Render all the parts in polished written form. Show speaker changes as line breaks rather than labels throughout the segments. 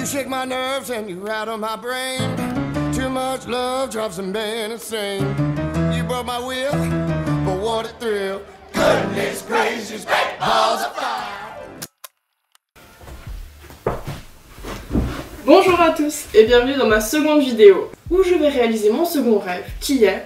shake my nerves and you rattle my brain. Too much love drives some men insane. You broke my will, but what a thrill. Goodness gracious, great balls of fire.
Bonjour à tous et bienvenue dans ma seconde vidéo où je vais réaliser mon second rêve qui est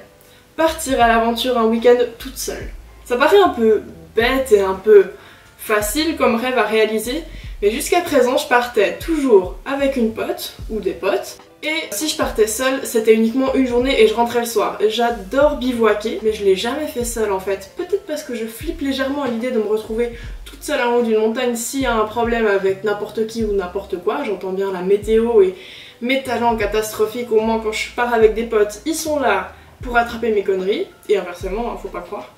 partir à l'aventure un week-end toute seule. Ça paraît un peu bête et un peu facile comme rêve à réaliser, mais jusqu'à présent je partais toujours avec une pote ou des potes. Et si je partais seule, c'était uniquement une journée et je rentrais le soir. J'adore bivouaquer, mais je l'ai jamais fait seule en fait. Peut-être parce que je flippe légèrement à l'idée de me retrouver toute seule en haut d'une montagne s'il y a un problème avec n'importe qui ou n'importe quoi. J'entends bien la météo et mes talents catastrophiques, au moins quand je pars avec des potes, ils sont là pour attraper mes conneries. Et inversement, faut pas croire.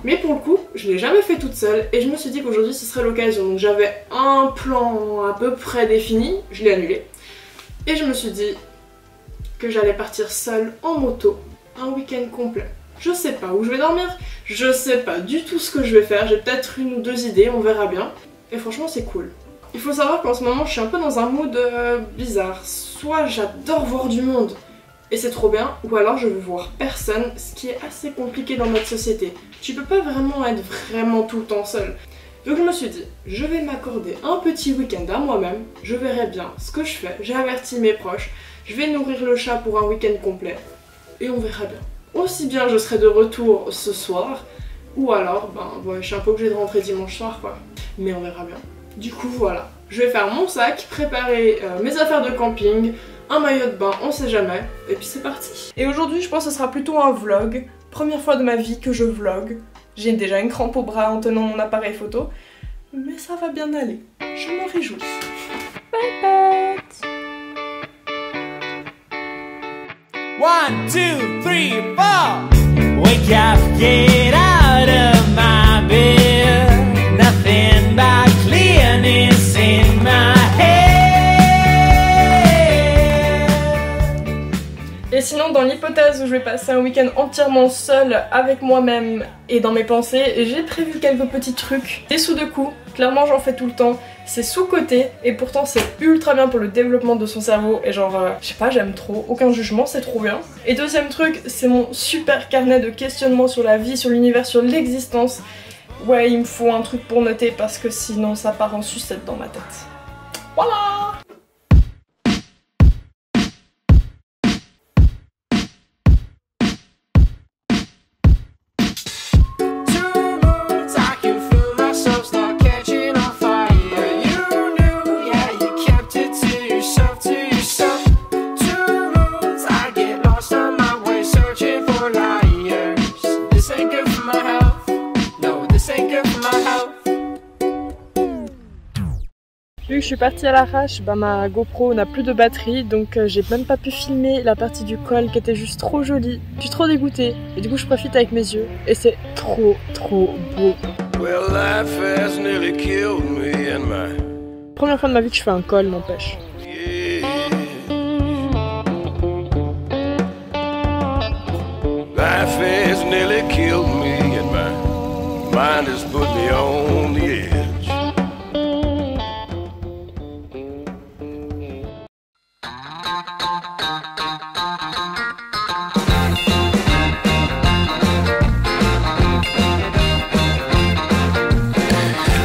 Mais pour le coup, je l'ai jamais fait toute seule et je me suis dit qu'aujourd'hui ce serait l'occasion. Donc j'avais un plan à peu près défini, je l'ai annulé. Et je me suis dit que j'allais partir seule en moto un week-end complet. Je sais pas où je vais dormir, je sais pas du tout ce que je vais faire, j'ai peut-être une ou deux idées, on verra bien. Et franchement c'est cool. Il faut savoir qu'en ce moment je suis un peu dans un mood bizarre. Soit j'adore voir du monde et c'est trop bien, ou alors je veux voir personne, ce qui est assez compliqué dans notre société. Tu peux pas vraiment être vraiment tout le temps seul. Donc je me suis dit, je vais m'accorder un petit week-end à moi-même, je verrai bien ce que je fais, j'ai averti mes proches, je vais nourrir le chat pour un week-end complet, et on verra bien. Aussi bien je serai de retour ce soir, ou alors, je suis un peu obligée de rentrer dimanche soir quoi, mais on verra bien. Du coup voilà, je vais faire mon sac, préparer mes affaires de camping, un maillot de bain, on sait jamais, et puis c'est parti. Et aujourd'hui je pense que ce sera plutôt un vlog, première fois de ma vie que je vlog. J'ai déjà une crampe au bras en tenant mon appareil photo, mais ça va bien aller. Je m'en réjouis. Bye bye.
1, 2, 3, 4. Wake up, get out of my bed. Nothing but clearness in my head.
Et sinon, dans l'hypothèse où je vais passer un week-end entièrement seule avec moi-même et dans mes pensées, j'ai prévu quelques petits trucs. Des sous de coups, clairement j'en fais tout le temps, c'est sous-coté et pourtant c'est ultra bien pour le développement de son cerveau et genre, je sais pas, j'aime trop, aucun jugement, c'est trop bien. Et deuxième truc, c'est mon super carnet de questionnements sur la vie, sur l'univers, sur l'existence. Ouais, il me faut un truc pour noter parce que sinon ça part en sucette dans ma tête. Voilà! Vu que je suis partie à l'arrache, ma GoPro n'a plus de batterie, donc j'ai même pas pu filmer la partie du col qui était juste trop jolie. Je suis trop dégoûtée, et du coup je profite avec mes yeux, et c'est trop beau.
Well, life has nearly killed me and my...
Première fois de ma vie que je fais un col, n'empêche.
Life has nearly killed me and my mind has put me on the edge.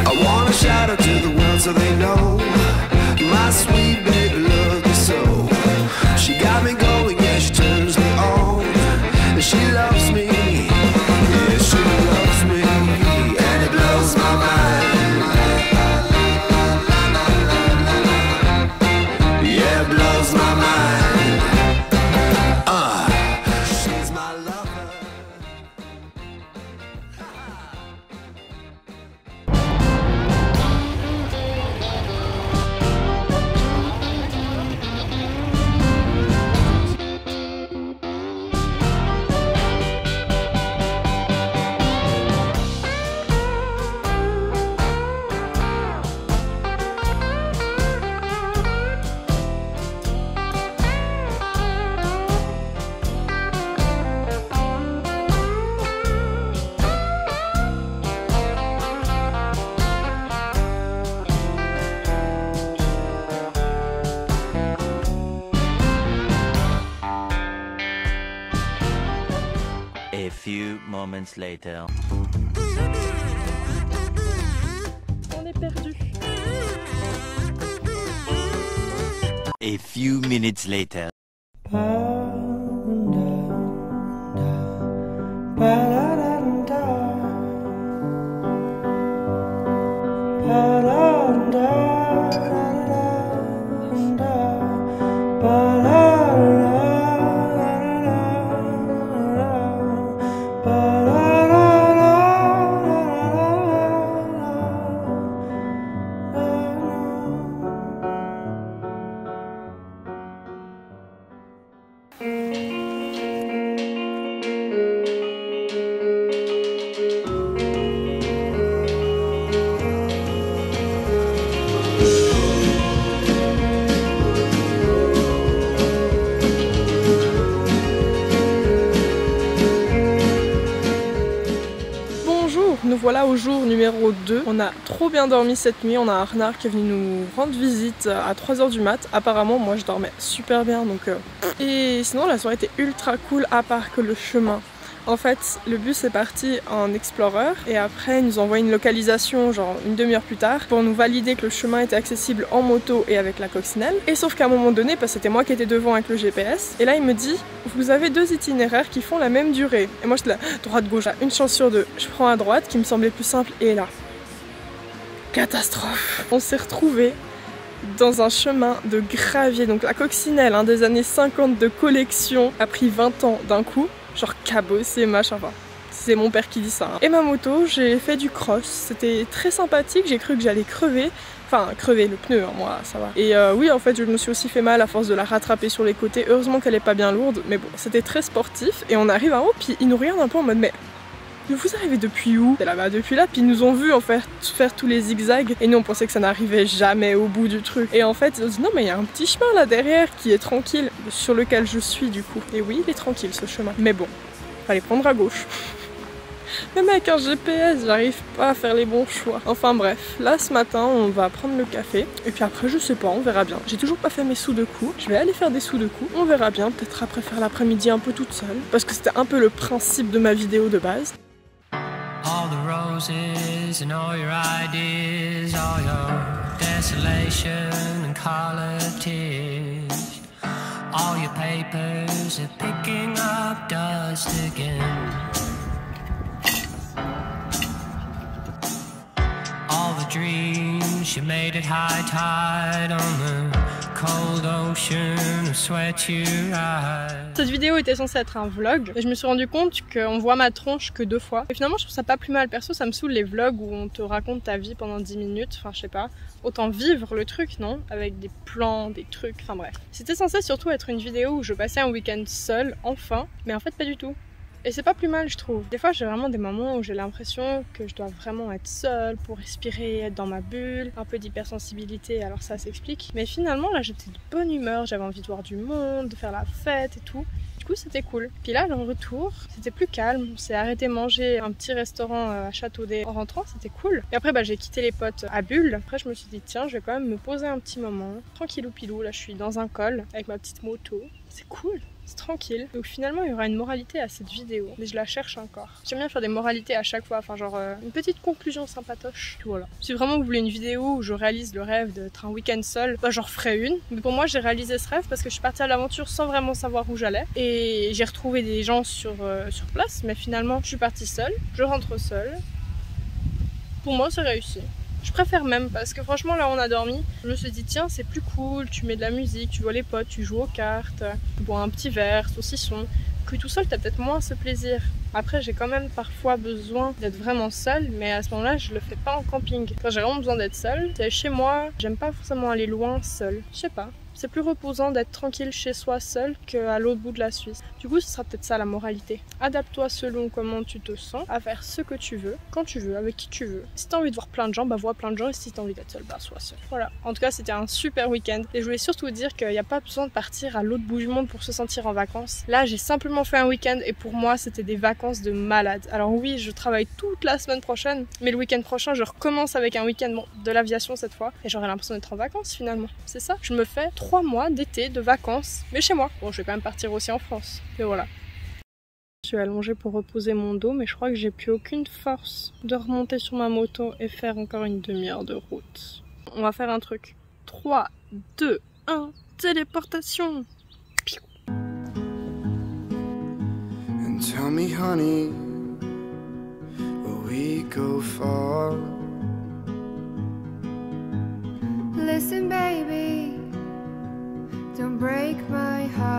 I wanna shout out to the world so they know my sweet baby loves me so. She got me going, yeah, she turns me on. She loves me, yeah, she loves me, and it blows my mind. Yeah, it blows my mind.
moments later.
On est perdu.
A few minutes later.
Nous voilà au jour numéro 2. On a trop bien dormi cette nuit. On a un renard qui est venu nous rendre visite à 3 h du mat. Apparemment, moi je dormais super bien donc. Et sinon, la soirée était ultra cool à part que le chemin. En fait, le bus est parti en Explorer et après ils nous ont envoyé une localisation genre une demi-heure plus tard pour nous valider que le chemin était accessible en moto et avec la coccinelle. Et sauf qu'à un moment donné, parce que c'était moi qui étais devant avec le GPS, et là il me dit vous avez 2 itinéraires qui font la même durée. Et moi j'étais là, droite-gauche, une chance sur 2. Je prends à droite qui me semblait plus simple et là, catastrophe. On s'est retrouvés dans un chemin de gravier, donc la coccinelle des années 50 de collection a pris 20 ans d'un coup. Genre cabossé, machin, enfin, c'est mon père qui dit ça. Et ma moto, j'ai fait du cross, c'était très sympathique, j'ai cru que j'allais crever. Enfin, crever le pneu, moi, ça va. Et oui, en fait, je me suis aussi fait mal à force de la rattraper sur les côtés. Heureusement qu'elle est pas bien lourde, mais bon, c'était très sportif. Et on arrive en haut, puis ils nous regardent un peu en mode, mais vous arrivez depuis où? Et là-bas, depuis là, puis ils nous ont vu en fait faire tous les zigzags et nous on pensait que ça n'arrivait jamais au bout du truc. Et en fait, ils ont dit non mais il y a un petit chemin là derrière qui est tranquille, sur lequel je suis du coup. Et oui, il est tranquille ce chemin. Mais bon, fallait prendre à gauche. Même avec un GPS, j'arrive pas à faire les bons choix. Enfin bref, là ce matin, on va prendre le café. Et puis après, je sais pas, on verra bien. J'ai toujours pas fait mes sudoku. Je vais aller faire des sudoku. On verra bien, peut-être après faire l'après-midi un peu toute seule. Parce que c'était un peu le principe de ma vidéo de base.
All the roses and all your ideas, all your desolation and colored tears. All your papers are picking up dust again. All the dreams you made at high tide on the cold ocean of sweat you ride.
Cette vidéo était censée être un vlog et je me suis rendu compte qu'on voit ma tronche que 2 fois. Et finalement je trouve ça pas plus mal, perso ça me saoule les vlogs où on te raconte ta vie pendant 10 minutes, enfin je sais pas. Autant vivre le truc, non? Avec des plans, des trucs, enfin bref. C'était censé surtout être une vidéo où je passais un week-end seule, enfin, mais en fait pas du tout. Et c'est pas plus mal je trouve. Des fois j'ai vraiment des moments où j'ai l'impression que je dois vraiment être seule pour respirer, être dans ma bulle, un peu d'hypersensibilité, alors ça s'explique. Mais finalement là j'étais de bonne humeur, j'avais envie de voir du monde, de faire la fête et tout. Du coup c'était cool. Puis là le retour, c'était plus calme, on s'est arrêté manger un petit restaurant à Châteaudet en rentrant, c'était cool. Et après j'ai quitté les potes à Bulle. Après je me suis dit tiens je vais quand même me poser un petit moment, tranquillou pilou, là je suis dans un col avec ma petite moto, c'est cool. C'est tranquille. Donc finalement il y aura une moralité à cette vidéo, mais je la cherche encore. J'aime bien faire des moralités à chaque fois, enfin genre une petite conclusion sympatoche. Voilà. Si vraiment vous voulez une vidéo où je réalise le rêve d'être un week-end seul, bah j'en ferai une. Mais pour moi j'ai réalisé ce rêve parce que je suis partie à l'aventure sans vraiment savoir où j'allais. Et j'ai retrouvé des gens sur place, mais finalement je suis partie seule, je rentre seule. Pour moi c'est réussi. Je préfère même parce que franchement là on a dormi, je me suis dit tiens c'est plus cool, tu mets de la musique, tu vois les potes, tu joues aux cartes, tu bois un petit verre, saucisson, que tout seul t'as peut-être moins ce plaisir. Après j'ai quand même parfois besoin d'être vraiment seule, mais à ce moment là je le fais pas en camping. Quand j'ai vraiment besoin d'être seule, c'est chez moi, j'aime pas forcément aller loin seule, je sais pas. C'est plus reposant d'être tranquille chez soi seul qu'à l'autre bout de la Suisse. Du coup, ce sera peut-être ça la moralité. Adapte-toi selon comment tu te sens, à faire ce que tu veux, quand tu veux, avec qui tu veux. Si t'as envie de voir plein de gens, bah vois plein de gens, et si t'as envie d'être seul, bah sois seul. Voilà. En tout cas, c'était un super week-end. Et je voulais surtout dire qu'il n'y a pas besoin de partir à l'autre bout du monde pour se sentir en vacances. Là, j'ai simplement fait un week-end et pour moi, c'était des vacances de malade. Alors oui, je travaille toute la semaine prochaine, mais le week-end prochain, je recommence avec un week-end de l'aviation cette fois, et j'aurai l'impression d'être en vacances finalement. C'est ça. Je me fais 3 mois d'été de vacances, mais chez moi. Bon, je vais quand même partir aussi en France, mais voilà. Je suis allongée pour reposer mon dos, mais je crois que j'ai plus aucune force de remonter sur ma moto et faire encore une demi-heure de route. On va faire un truc. 3, 2, 1, téléportation.
And tell me, honey, will we go far?
Listen, baby, don't break my heart.